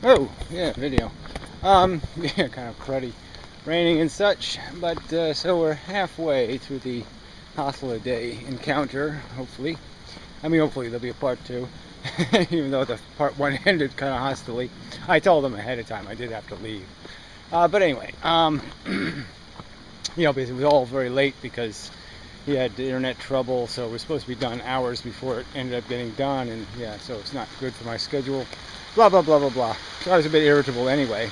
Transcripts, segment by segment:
Oh, yeah, video. Yeah, kind of cruddy. Raining and such, but so we're halfway through the hostile day encounter, hopefully. I mean, hopefully there'll be a part two, even though the part one ended kind of hostilely. I told them ahead of time I did have to leave. But anyway, basically it was all very late because he had internet trouble, so it was supposed to be done hours before it ended up getting done, and yeah, so it's not good for my schedule. Blah, blah, blah, blah, blah. So I was a bit irritable anyway.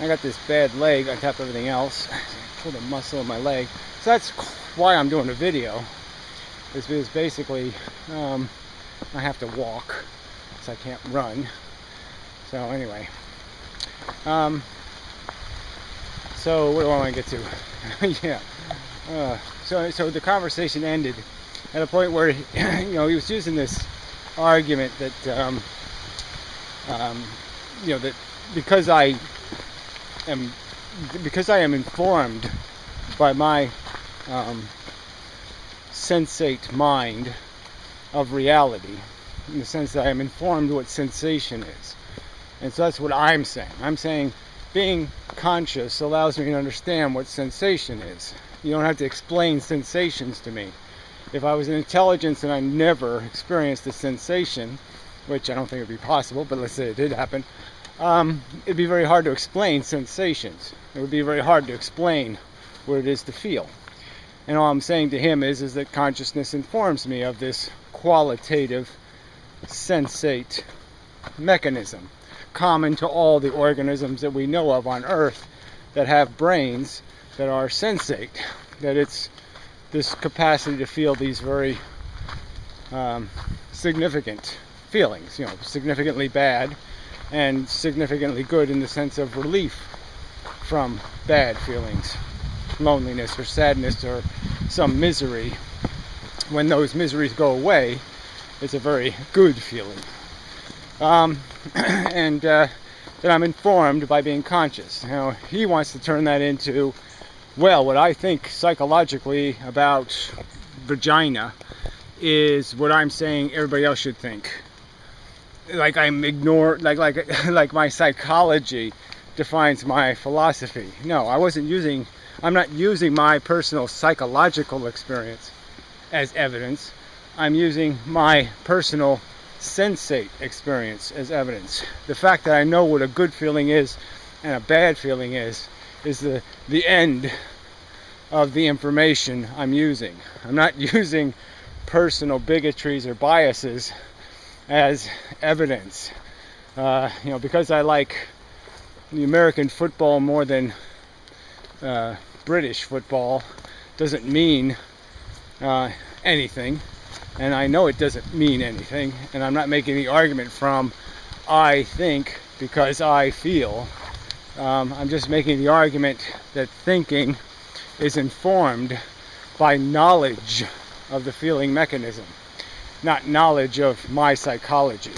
I got this bad leg on top of everything else. I pulled a muscle in my leg. So that's why I'm doing a video. Is because basically I have to walk, so I can't run. So anyway. So what do I want to get to? Yeah. So the conversation ended at a point where he was using this argument that that because I am informed by my sensate mind of reality, in the sense that I am informed what sensation is. And so that's what I'm saying. I'm saying being conscious allows me to understand what sensation is. You don't have to explain sensations to me. If I was an intelligence and I never experienced a sensation, which I don't think would be possible, but let's say it did happen, it'd be very hard to explain sensations. It would be very hard to explain what it is to feel. And all I'm saying to him is that consciousness informs me of this qualitative sensate mechanism, common to all the organisms that we know of on Earth that have brains that are sensate, that it's this capacity to feel these very significant feelings, significantly bad and significantly good in the sense of relief from bad feelings, loneliness or sadness or some misery. When those miseries go away, it's a very good feeling. And that I'm informed by being conscious. Now, he wants to turn that into, well, what I think psychologically about vagina is what I'm saying everybody else should think. Like like my psychology defines my philosophy. No, I'm not using my personal psychological experience as evidence. I'm using my personal sensate experience as evidence. The fact that I know what a good feeling is and a bad feeling is the end of the information I'm using. I'm not using personal bigotries or biases as evidence. Because I like the American football more than British football doesn't mean anything. And I know it doesn't mean anything, and I'm not making the argument from I think because I feel. I'm just making the argument that thinking is informed by knowledge of the feeling mechanism, not knowledge of my psychology.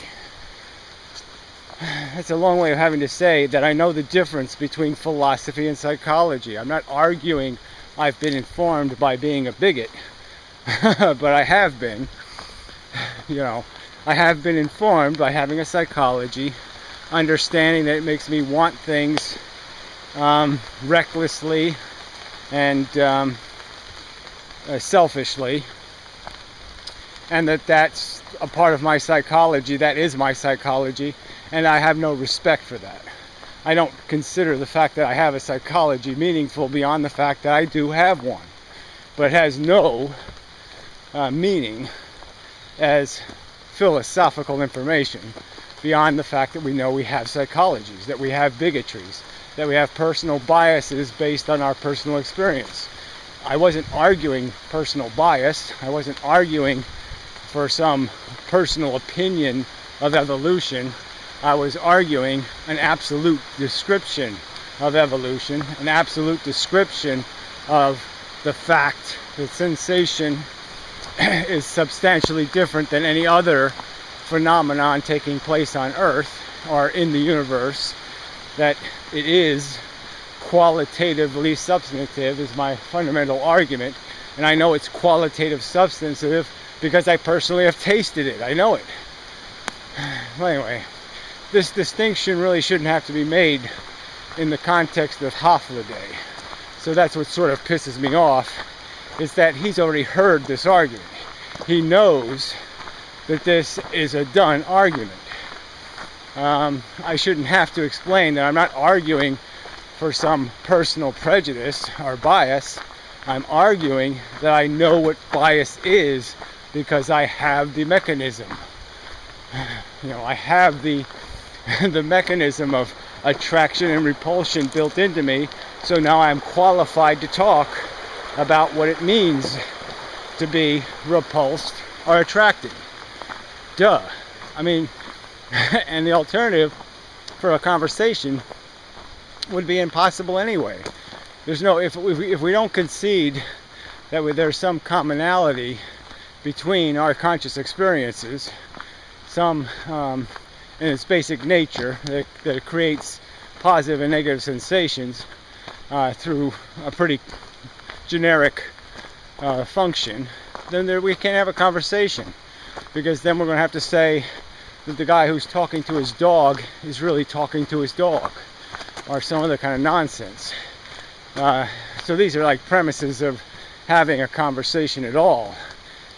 That's a long way of having to say that I know the difference between philosophy and psychology. I'm not arguing I've been informed by being a bigot. But I have been, I have been informed by having a psychology, understanding that it makes me want things recklessly and selfishly, and that's a part of my psychology, that is my psychology, and I have no respect for that. I don't consider the fact that I have a psychology meaningful beyond the fact that I do have one, but it has no meaning as philosophical information beyond the fact that we know we have psychologies, that we have bigotries, that we have personal biases based on our personal experience. I wasn't arguing personal bias. I wasn't arguing for some personal opinion of evolution. I was arguing an absolute description of evolution, an absolute description of the fact that sensation is substantially different than any other phenomenon taking place on Earth or in the universe, that it is qualitatively substantive is my fundamental argument, and I know it's qualitative substantive because I personally have tasted it. I know it. Well, anyway, this distinction really shouldn't have to be made in the context of Hofladay. So that's what sort of pisses me off, is that he's already heard this argument. He knows that this is a done argument. I shouldn't have to explain that I'm not arguing for some personal prejudice or bias. I'm arguing that I know what bias is because I have the mechanism. I have the mechanism of attraction and repulsion built into me, so now I'm qualified to talk about what it means to be repulsed or attracted. Duh. I mean, and the alternative for a conversation would be impossible anyway. There's no, if we don't concede that there's some commonality between our conscious experiences, some in its basic nature that it creates positive and negative sensations through a pretty generic function, then we can't have a conversation, because then we're going to have to say that the guy who's talking to his dog is really talking to his dog, or some other kind of nonsense. So these are like premises of having a conversation at all,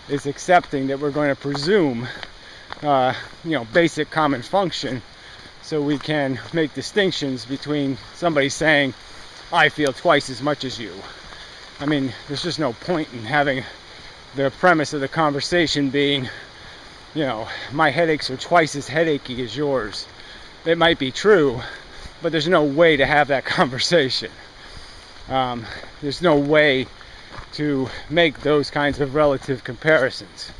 is accepting that we're going to presume basic common function, so we can make distinctions between somebody saying, I feel twice as much as you. I mean, there's just no point in having the premise of the conversation being, my headaches are twice as headachy as yours. It might be true, but there's no way to have that conversation. There's no way to make those kinds of relative comparisons.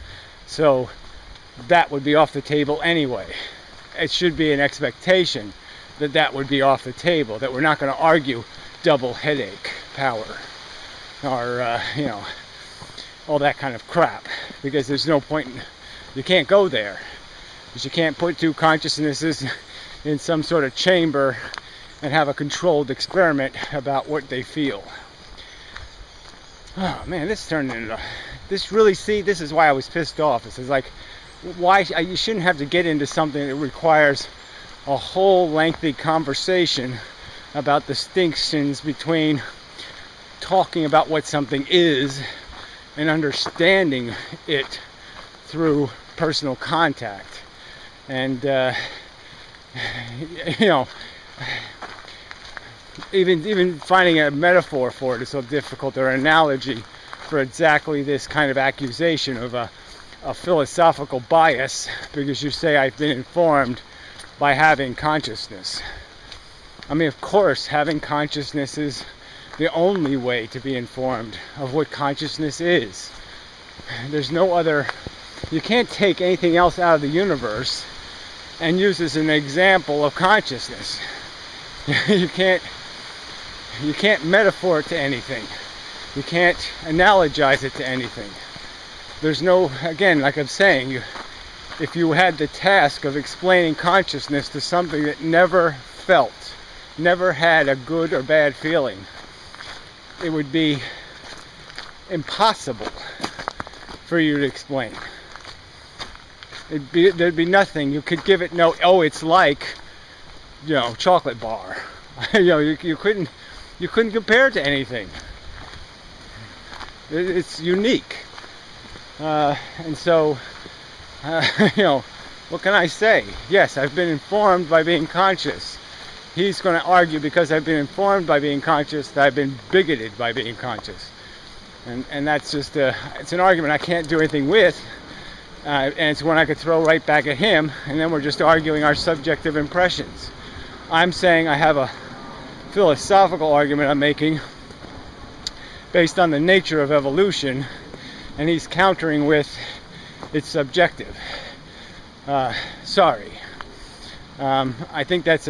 So that would be off the table anyway. It should be an expectation that that would be off the table, that we're not going to argue double headache power or, all that kind of crap, because there's no point you can't go there, because you can't put two consciousnesses in some sort of chamber and have a controlled experiment about what they feel. Oh man, this turned into, this is why I was pissed off. This is like, why you shouldn't have to get into something that requires a whole lengthy conversation about distinctions between talking about what something is and understanding it through personal contact. And even finding a metaphor for it is so difficult, or an analogy for exactly this kind of accusation of a philosophical bias, because you say I've been informed by having consciousness. I mean, of course, having consciousness is the only way to be informed of what consciousness is. There's no other, you can't take anything else out of the universe and use as an example of consciousness. You can't metaphor it to anything. You can't analogize it to anything. There's no, again, like I'm saying, if you had the task of explaining consciousness to something that never felt, never had a good or bad feeling, it would be impossible for you to explain. There'd be nothing. You could give it it's like, chocolate bar. You couldn't compare it to anything. It's unique. And so, what can I say? Yes, I've been informed by being conscious. He's going to argue because I've been informed by being conscious that I've been bigoted by being conscious. And that's just it's an argument I can't do anything with. And it's one I could throw right back at him, and then we're just arguing our subjective impressions. I'm saying I have a philosophical argument I'm making based on the nature of evolution, and he's countering with it's subjective. Sorry. I think that's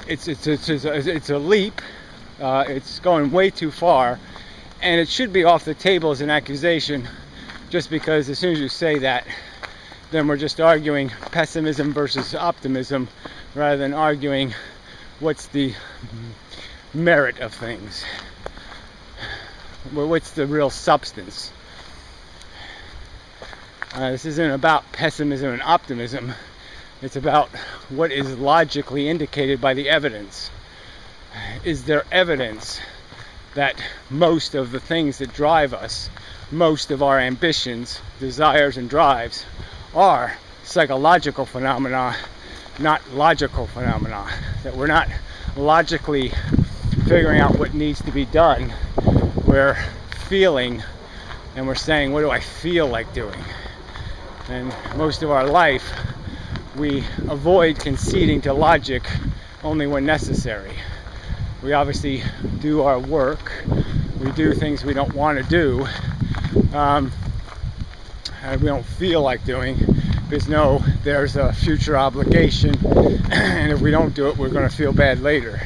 it's a leap. It's going way too far, and it should be off the table as an accusation, just because as soon as you say that, then we're just arguing pessimism versus optimism rather than arguing what's the merit of things. What's the real substance? This isn't about pessimism and optimism. It's about what is logically indicated by the evidence. Is there evidence that most of the things that drive us, most of our ambitions, desires, and drives are psychological phenomena, not logical phenomena? That we're not logically figuring out what needs to be done. We're feeling, and we're saying, what do I feel like doing? And most of our life, we avoid conceding to logic only when necessary. We obviously do our work. We do things we don't want to do. And we don't feel like doing, because no, there's a future obligation, and if we don't do it, we're going to feel bad later.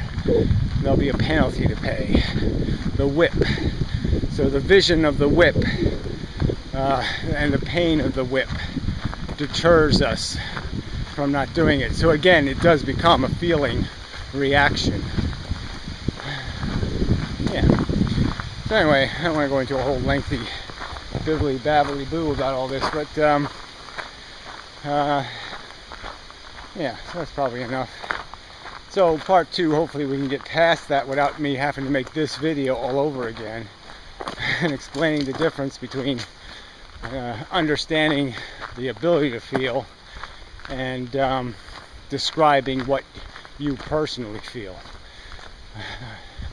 There'll be a penalty to pay. The whip. So the vision of the whip and the pain of the whip deters us from not doing it. So again, it does become a feeling reaction. Yeah. So anyway, I don't want to go into a whole lengthy bibbly babbly boo about all this, but yeah, so that's probably enough. So part 2, hopefully we can get past that without me having to make this video all over again and explaining the difference between understanding the ability to feel and describing what you personally feel.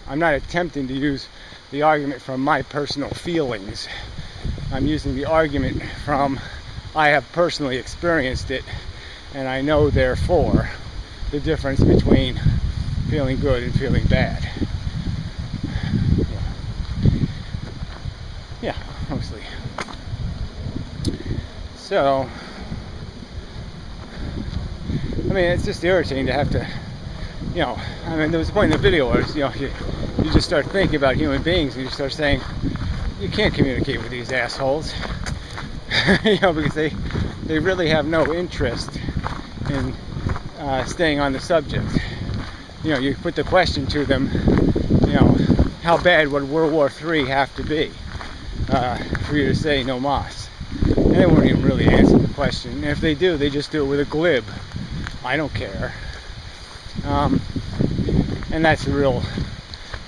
I'm not attempting to use the argument from my personal feelings. I'm using the argument from I have personally experienced it, and I know therefore the difference between feeling good and feeling bad. Yeah, mostly. So, I mean, it's just irritating to have to, you know, I mean, there was a point in the video where, you know, you just start thinking about human beings and you start saying, you can't communicate with these assholes, you know, because they really have no interest in staying on the subject. You know, you put the question to them, you know, how bad would World War III have to be for you to say no mas? And they won't even really answer the question. And if they do, they just do it with a glib, I don't care. And that's the real,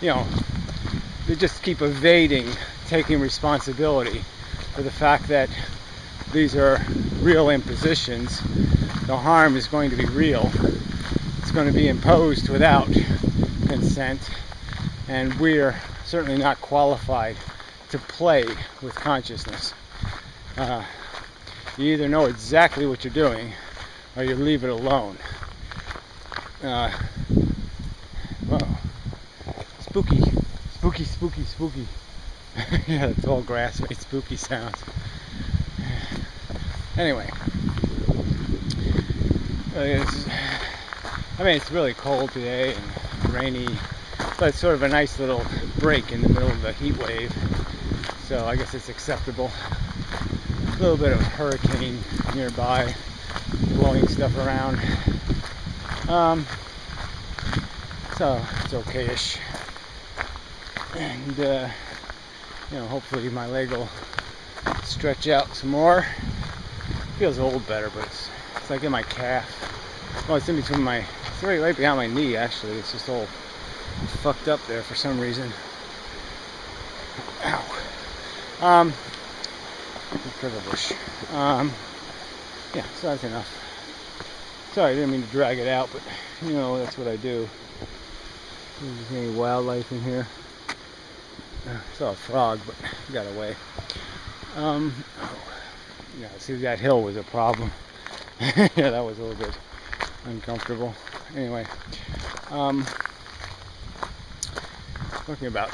you know, they just keep evading taking responsibility for the fact that these are real impositions. The harm is going to be real. It's going to be imposed without consent, and we're certainly not qualified to play with consciousness. You either know exactly what you're doing or you leave it alone. Whoa. Spooky. Spooky, spooky, spooky. Yeah, the tall grass made spooky sounds. Anyway. I mean, it's really cold today and rainy, but it's sort of a nice little break in the middle of the heat wave. So I guess it's acceptable. A little bit of hurricane nearby, blowing stuff around. So it's okay-ish. And, you know, hopefully my leg will stretch out some more. Feels a little better, but it's like in my calf. Well, it's in between my, it's right behind my knee, actually. It's just all fucked up there for some reason. Ow. Prickle bush. Yeah, so that's enough. Sorry, I didn't mean to drag it out, but, you know, that's what I do. There's any wildlife in here. I saw a frog, but it got away. Yeah, see, that hill was a problem. Yeah, that was a little bit uncomfortable. Anyway, talking about.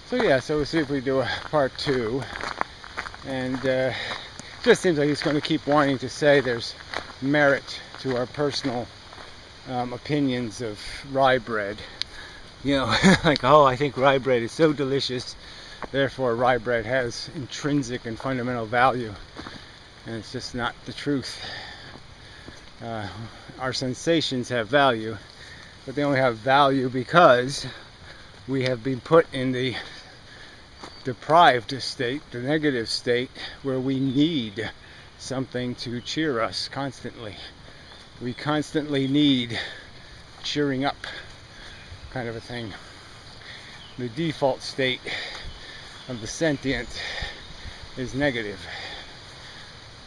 So yeah, so we'll see if we do a part 2. And it just seems like he's going to keep wanting to say there's merit to our personal opinions of rye bread. You know, like, oh, I think rye bread is so delicious, therefore rye bread has intrinsic and fundamental value. And it's just not the truth. Our sensations have value, but they only have value because we have been put in the deprived state, the negative state, where we need something to cheer us constantly. We constantly need cheering up, kind of a thing. The default state of the sentient is negative.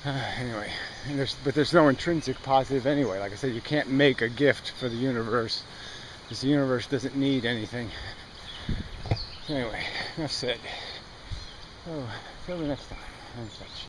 Anyway, but there's no intrinsic positive anyway. Like I said, you can't make a gift for the universe, because the universe doesn't need anything. Anyway, enough said. So, till the next time, and such.